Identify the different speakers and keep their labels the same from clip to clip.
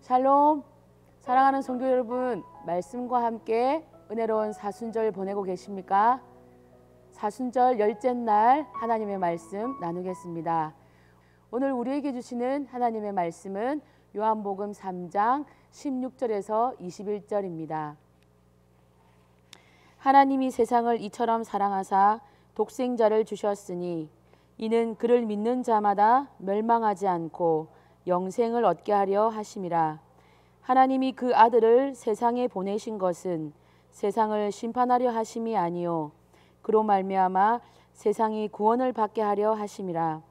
Speaker 1: 샬롬, 사랑하는 성도 여러분, 말씀과 함께 은혜로운 사순절 보내고 계십니까? 사순절 열째 날 하나님의 말씀 나누겠습니다. 오늘 우리에게 주시는 하나님의 말씀은 요한복음 3장 16절에서 21절입니다. 하나님이 세상을 이처럼 사랑하사 독생자를 주셨으니 이는 그를 믿는 자마다 멸망하지 않고 영생을 얻게 하려 하심이라. 하나님이 그 아들을 세상에 보내신 것은 세상을 심판하려 하심이 아니요 그로 말미암아 세상이 구원을 받게 하려 하심이라.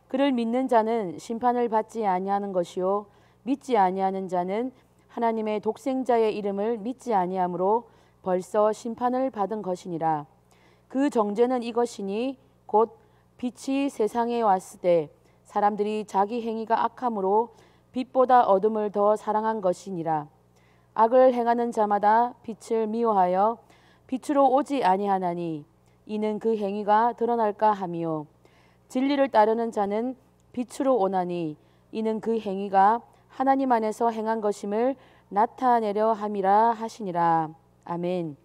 Speaker 1: 그를 믿는 자는 심판을 받지 아니하는 것이요 믿지 아니하는 자는 하나님의 독생자의 이름을 믿지 아니하므로 벌써 심판을 받은 것이니라. 그 정죄는 이것이니 곧 빛이 세상에 왔을 때 사람들이 자기 행위가 악함으로 빛보다 어둠을 더 사랑한 것이니라. 악을 행하는 자마다 빛을 미워하여 빛으로 오지 아니하나니 이는 그 행위가 드러날까 함이요 진리를 따르는 자는 빛으로 오나니 이는 그 행위가 하나님 안에서 행한 것임을 나타내려 함이라 하시니라. 아멘.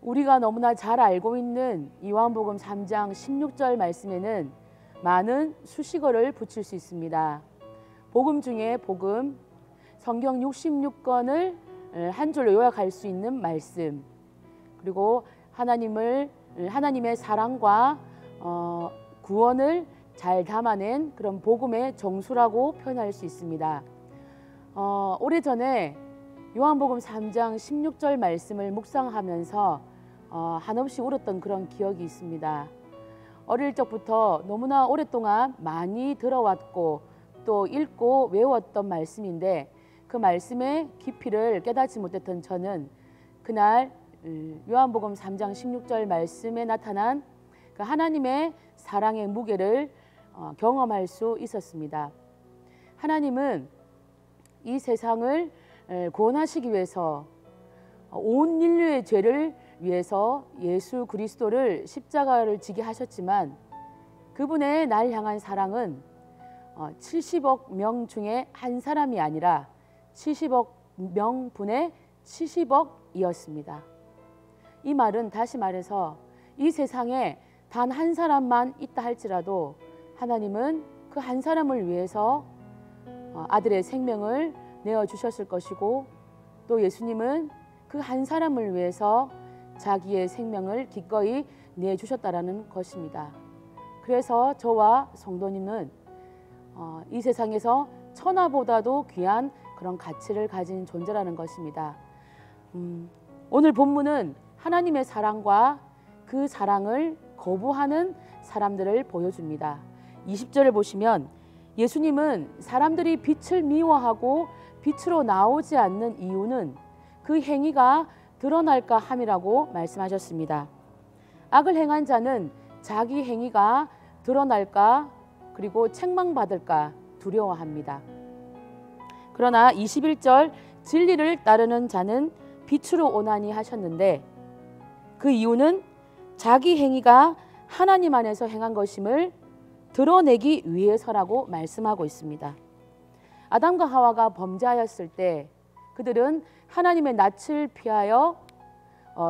Speaker 1: 우리가 너무나 잘 알고 있는 요한복음 3장 16절 말씀에는 많은 수식어를 붙일 수 있습니다. 복음 중에 복음, 성경 66권을 한 줄로 요약할 수 있는 말씀, 그리고 하나님의 사랑과 구원을 잘 담아낸 그런 복음의 정수라고 표현할 수 있습니다. 오래전에 요한복음 3장 16절 말씀을 묵상하면서 한없이 울었던 그런 기억이 있습니다. 어릴 적부터 너무나 오랫동안 많이 들어왔고 또 읽고 외웠던 말씀인데 그 말씀의 깊이를 깨닫지 못했던 저는 그날 요한복음 3장 16절 말씀에 나타난 그 하나님의 사랑의 무게를 경험할 수 있었습니다. 하나님은 이 세상을 구원하시기 위해서 온 인류의 죄를 위해서 예수 그리스도를 십자가를 지게 하셨지만 그분의 날 향한 사랑은 70억 명 중에 한 사람이 아니라 70억 명분의 70억이었습니다. 이 말은 다시 말해서 이 세상에 단 한 사람만 있다 할지라도 하나님은 그 한 사람을 위해서 아들의 생명을 내어주셨을 것이고 또 예수님은 그 한 사람을 위해서 자기의 생명을 기꺼이 내주셨다라는 것입니다. 그래서 저와 성도님은 이 세상에서 천하보다도 귀한 그런 가치를 가진 존재라는 것입니다. 오늘 본문은 하나님의 사랑과 그 사랑을 거부하는 사람들을 보여줍니다. 20절을 보시면 예수님은 사람들이 빛을 미워하고 빛으로 나오지 않는 이유는 그 행위가 드러날까 함이라고 말씀하셨습니다. 악을 행한 자는 자기 행위가 드러날까 그리고 책망받을까 두려워합니다. 그러나 21절 진리를 따르는 자는 빛으로 오나니 하셨는데 그 이유는 자기 행위가 하나님 안에서 행한 것임을 드러내기 위해서라고 말씀하고 있습니다. 아담과 하와가 범죄하였을 때 그들은 하나님의 낯을 피하여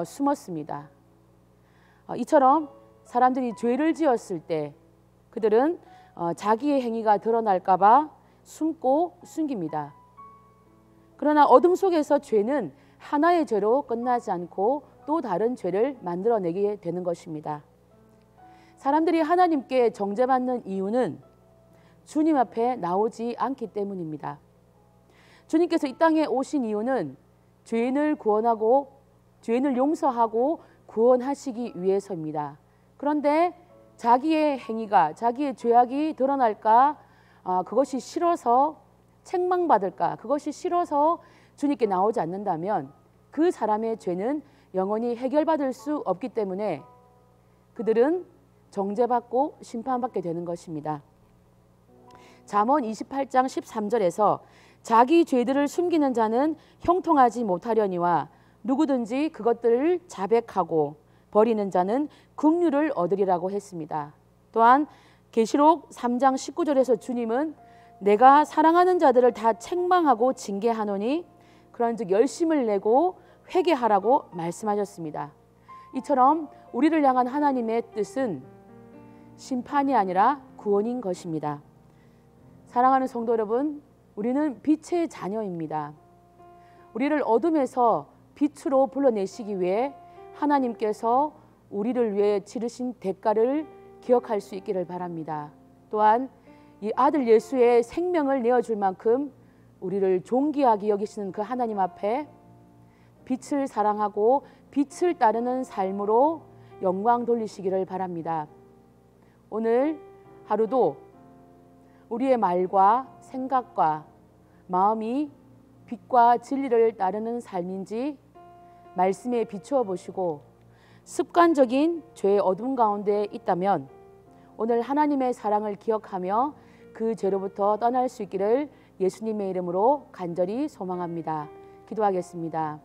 Speaker 1: 숨었습니다. 이처럼 사람들이 죄를 지었을 때 그들은 자기의 행위가 드러날까 봐 숨고 숨깁니다. 그러나 어둠 속에서 죄는 하나의 죄로 끝나지 않고 또 다른 죄를 만들어내게 되는 것입니다. 사람들이 하나님께 정죄받는 이유는 주님 앞에 나오지 않기 때문입니다. 주님께서 이 땅에 오신 이유는 죄인을 구원하고 죄인을 용서하고 구원하시기 위해서입니다. 그런데 자기의 행위가 자기의 죄악이 드러날까 그것이 싫어서 책망받을까 그것이 싫어서 주님께 나오지 않는다면 그 사람의 죄는 영원히 해결받을 수 없기 때문에 그들은 정죄받고 심판받게 되는 것입니다. 잠언 28장 13절에서 자기 죄들을 숨기는 자는 형통하지 못하려니와 누구든지 그것들을 자백하고 버리는 자는 긍휼을 얻으리라고 했습니다. 또한 계시록 3장 19절에서 주님은 내가 사랑하는 자들을 다 책망하고 징계하노니 그런즉 열심을 내고 회개하라고 말씀하셨습니다. 이처럼 우리를 향한 하나님의 뜻은 심판이 아니라 구원인 것입니다. 사랑하는 성도 여러분, 우리는 빛의 자녀입니다. 우리를 어둠에서 빛으로 불러내시기 위해 하나님께서 우리를 위해 치르신 대가를 기억할 수 있기를 바랍니다. 또한 이 아들 예수의 생명을 내어줄 만큼 우리를 존귀하게 여기시는 그 하나님 앞에 빛을 사랑하고 빛을 따르는 삶으로 영광 돌리시기를 바랍니다. 오늘 하루도 우리의 말과 생각과 마음이 빛과 진리를 따르는 삶인지 말씀에 비추어 보시고 습관적인 죄의 어둠 가운데 있다면 오늘 하나님의 사랑을 기억하며 그 죄로부터 떠날 수 있기를 예수님의 이름으로 간절히 소망합니다. 기도하겠습니다.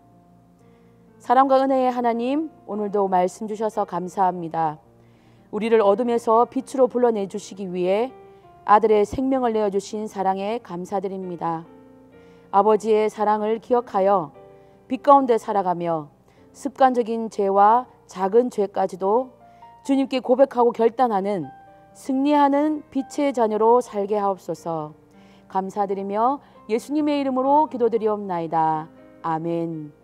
Speaker 1: 사랑과 은혜의 하나님, 오늘도 말씀 주셔서 감사합니다. 우리를 어둠에서 빛으로 불러내 주시기 위해 아들의 생명을 내어주신 사랑에 감사드립니다. 아버지의 사랑을 기억하여 빛 가운데 살아가며 습관적인 죄와 작은 죄까지도 주님께 고백하고 결단하는 승리하는 빛의 자녀로 살게 하옵소서. 감사드리며 예수님의 이름으로 기도드리옵나이다. 아멘.